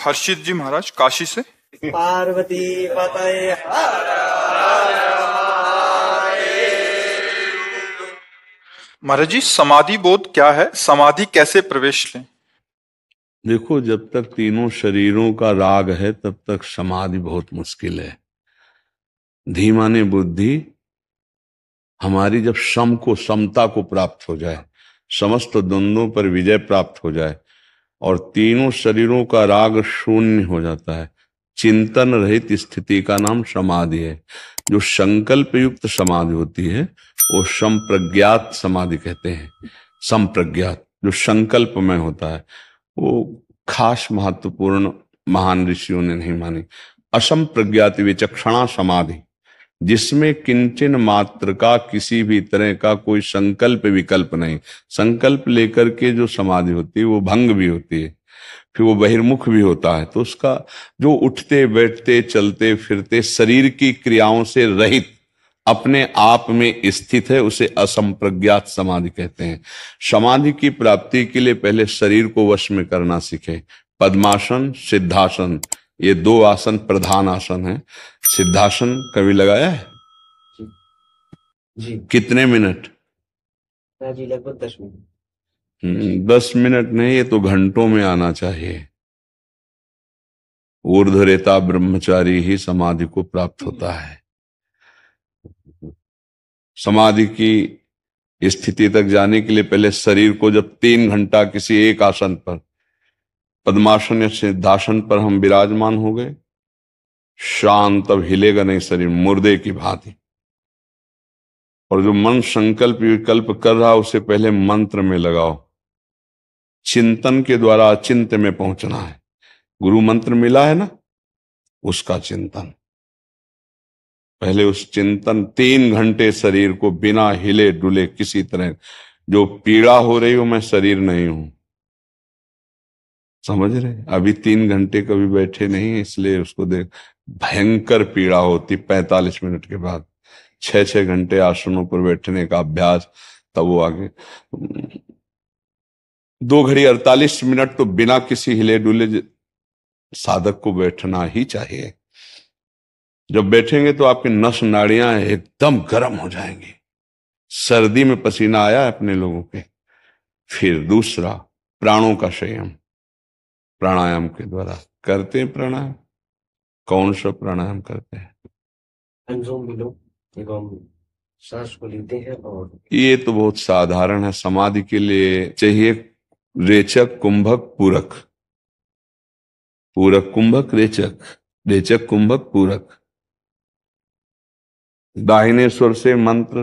हर्षित जी महाराज काशी से। पार्वती पतये महाराज जी, समाधि बोध क्या है? समाधि कैसे प्रवेश लें? देखो, जब तक तीनों शरीरों का राग है तब तक समाधि बहुत मुश्किल है। धीमाने बुद्धि हमारी जब समता को प्राप्त हो जाए, समस्त द्वंद्वों पर विजय प्राप्त हो जाए और तीनों शरीरों का राग शून्य हो जाता है, चिंतन रहित स्थिति का नाम समाधि है। जो संकल्प युक्त समाधि होती है वो संप्रज्ञात समाधि कहते हैं। संप्रज्ञात जो संकल्प में होता है वो खास महत्वपूर्ण महान ऋषियों ने नहीं मानी। असंप्रज्ञात विचक्षणा समाधि, जिसमें किंचन मात्र का किसी भी तरह का कोई संकल्प विकल्प नहीं, संकल्प लेकर के जो समाधि होती है वो भंग भी होती है, फिर वो बहिर्मुख भी होता है। तो उसका जो उठते बैठते चलते फिरते शरीर की क्रियाओं से रहित अपने आप में स्थित है, उसे असंप्रज्ञात समाधि कहते हैं। समाधि की प्राप्ति के लिए पहले शरीर को वश में करना सीखें। पद्मासन, सिद्धासन, ये दो आसन प्रधान आसन है। सिद्धासन कभी लगाया है? जी। कितने मिनट? जी लगभग 10 मिनट। 10 मिनट नहीं, ये तो घंटों में आना चाहिए। ऊर्ध्वरेता ब्रह्मचारी ही समाधि को प्राप्त होता है। समाधि की स्थिति तक जाने के लिए पहले शरीर को जब 3 घंटा किसी एक आसन पर, पद्मासन या सिद्धासन पर हम विराजमान हो गए, शांत, अब हिलेगा नहीं शरीर, मुर्दे की भांति। और जो मन संकल्प विकल्प कर रहा उसे पहले मंत्र में लगाओ। चिंतन के द्वारा अचिंत्य में पहुंचना है। गुरु मंत्र मिला है ना, उसका चिंतन। पहले उस चिंतन 3 घंटे शरीर को बिना हिले डुले किसी तरह, जो पीड़ा हो रही हो मैं शरीर नहीं हूं, समझ रहे? अभी 3 घंटे कभी बैठे नहीं, इसलिए उसको देख, भयंकर पीड़ा होती 45 मिनट के बाद। 6-6 घंटे आसनों पर बैठने का अभ्यास, तब वो आगे 2 घड़ी 48 मिनट तो बिना किसी हिले डुले साधक को बैठना ही चाहिए। जब बैठेंगे तो आपकी नस नाड़ियां एकदम गर्म हो जाएंगी। सर्दी में पसीना आया है अपने लोगों के। फिर दूसरा, प्राणों का संयम प्राणायाम के द्वारा करते हैं। प्राणायाम कौन सा प्राणायाम करते हैं? अनुलोम विलोम एवं सांस को लेते हैं। और ये तो बहुत साधारण है। समाधि के लिए चाहिए रेचक, कुंभक, पूरक। पूरक कुंभक रेचक, रेचक कुंभक पूरक। दाहिने स्वर से मंत्र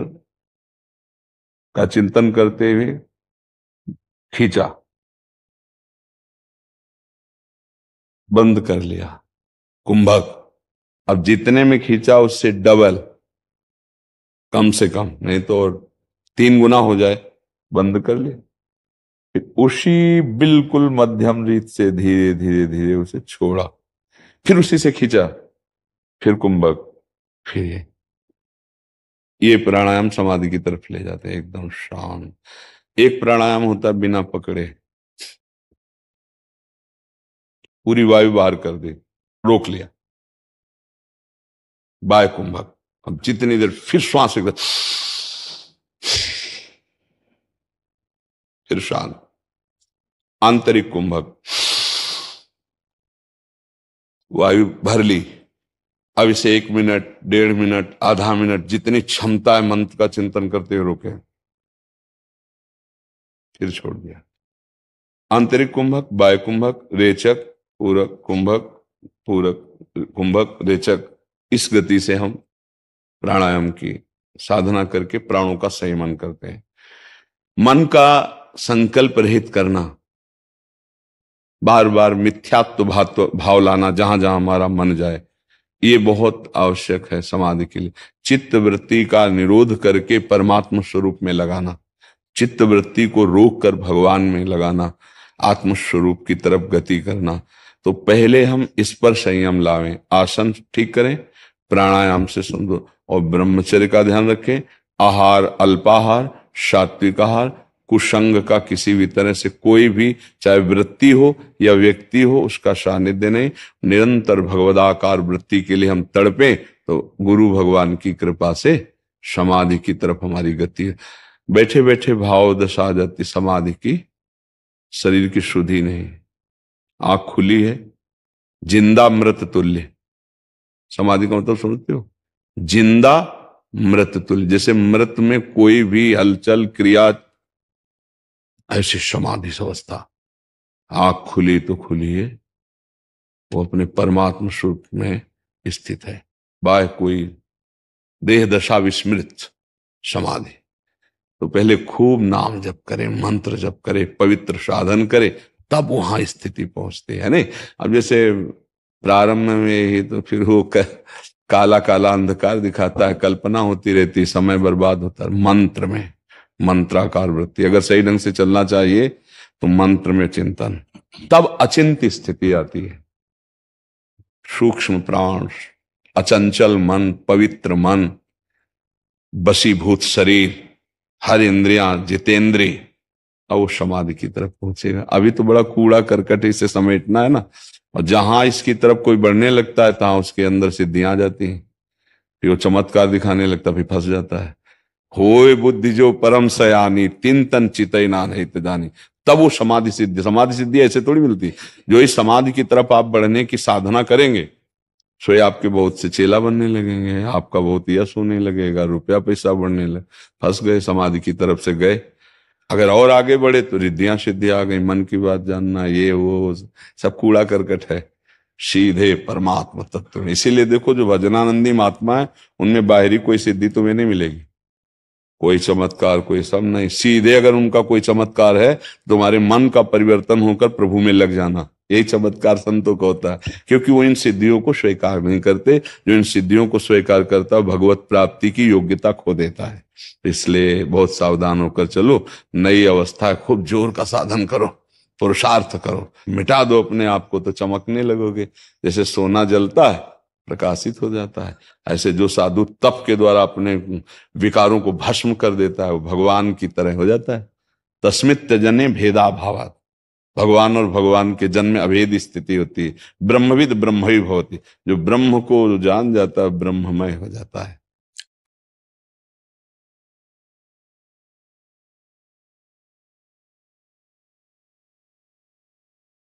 का चिंतन करते हुए खींचा, बंद कर लिया, कुंभक। अब जितने में खींचा उससे डबल, कम से कम, नहीं तो 3 गुना हो जाए, बंद कर लिया। फिर उसी बिल्कुल मध्यम रीत से धीरे धीरे धीरे उसे छोड़ा, फिर उसी से खींचा, फिर कुंभक, फिर ये प्राणायाम समाधि की तरफ ले जाते हैं, एकदम शांत। एक प्राणायाम होता है बिना पकड़े, पूरी वायु बाहर कर दी, रोक लिया, बाय कुंभक। अब जितनी देर फिर श्वास एकदम, फिर शांत, आंतरिक कुंभक, वायु भर ली। अब इसे 1 मिनट, 1.5 मिनट, आधा मिनट, जितनी क्षमता है मंत्र का चिंतन करते हुए रोके, फिर छोड़ दिया। आंतरिक कुंभक, बाह्य कुंभक, रेचक, पूरक, कुंभक, पूरक, कुंभक, रेचक। इस गति से हम प्राणायाम की साधना करके प्राणों का संयमन करते हैं। मन का संकल्प रहित करना, बार बार मिथ्यात्व भाव लाना जहां जहां हमारा मन जाए, ये बहुत आवश्यक है समाधि के लिए। चित्त वृत्ति का निरोध करके परमात्मा स्वरूप में लगाना, चित्त वृत्ति को रोक कर भगवान में लगाना, आत्म स्वरूप की तरफ गति करना। तो पहले हम इस पर संयम लावें, आसन ठीक करें, प्राणायाम से समझो, और ब्रह्मचर्य का ध्यान रखें। आहार अल्पाहार, सात्विक आहार, कुसंग का किसी भी तरह से कोई भी, चाहे वृत्ति हो या व्यक्ति हो, उसका सानिध्य नहीं। निरंतर भगवदाकार वृत्ति के लिए हम तड़पे तो गुरु भगवान की कृपा से समाधि की तरफ हमारी गति है। बैठे बैठे भाव दशा आ जाती समाधि की, शरीर की शुद्धि नहीं, आंख खुली है, जिंदा मृत तुल्य। समाधि का मतलब समझते हो? जिंदा मृत तुल्य, जैसे मृत में कोई भी हलचल क्रिया, ऐसी समाधि अवस्था। आंख खुली तो खुली है, वो अपने परमात्मा स्वरूप में स्थित है। बाय कोई देह दशा विस्मृत समाधि। तो पहले खूब नाम जप करे, मंत्र जप करे, पवित्र साधन करे, तब वहां स्थिति पहुंचते है नहीं। अब जैसे प्रारंभ में ही तो फिर वो काला काला अंधकार दिखाता है, कल्पना होती रहती, समय बर्बाद होता है। मंत्र में मंत्राकार वृत्ति, अगर सही ढंग से चलना चाहिए तो मंत्र में चिंतन, तब अचिंत्य स्थिति आती है। सूक्ष्म प्राण, अचंचल मन, पवित्र मन, बसीभूत शरीर, हर इंद्रियां जितेंद्रिय, और वो समाधि की तरफ पहुंचेगा। अभी तो बड़ा कूड़ा करकट इसे समेटना है ना, और जहां इसकी तरफ कोई बढ़ने लगता है तहां उसके अंदर सिद्धियां आ जाती हैं, फिर वो चमत्कार दिखाने लगता, फिर फंस जाता है। होए बुद्धि जो परम सयानी, तीन तन चितई नान हित जानी, तब वो समाधि सिद्धि। समाधि सिद्धि ऐसे थोड़ी मिलती। जो इस समाधि की तरफ आप बढ़ने की साधना करेंगे, सो आपके बहुत से चेला बनने लगेंगे, आपका बहुत यश होने लगेगा, रुपया पैसा बढ़ने लगे। फंस गए, समाधि की तरफ से गए। अगर और आगे बढ़े तो रिद्धियां सिद्धियां आ गई, मन की बात जानना, ये वो सब कूड़ा करकट है। सीधे परमात्मा तत्व में। इसीलिए देखो जो भजनानंदी महात्मा है, उनमें बाहरी कोई सिद्धि तुम्हें नहीं मिलेगी, कोई चमत्कार कोई सब नहीं। सीधे अगर उनका कोई चमत्कार है, तुम्हारे मन का परिवर्तन होकर प्रभु में लग जाना, यही चमत्कार संतों का होता है। क्योंकि वो इन सिद्धियों को स्वीकार नहीं करते। जो इन सिद्धियों को स्वीकार करता है, भगवत प्राप्ति की योग्यता खो देता है। इसलिए बहुत सावधान होकर चलो। नई अवस्था है, खूब जोर का साधन करो, पुरुषार्थ करो, मिटा दो अपने आप को, तो चमकने लगोगे। जैसे सोना जलता है, प्रकाशित हो जाता है, ऐसे जो साधु तप के द्वारा अपने विकारों को भस्म कर देता है, वो भगवान की तरह हो जाता है। तस्मित् त्यजने भेदाभावात्, भगवान और भगवान के जन्म में अभेद स्थिति होती है। ब्रह्मविद ब्रह्मवि भवति, जो ब्रह्म को जान जाता है ब्रह्ममय हो जाता है।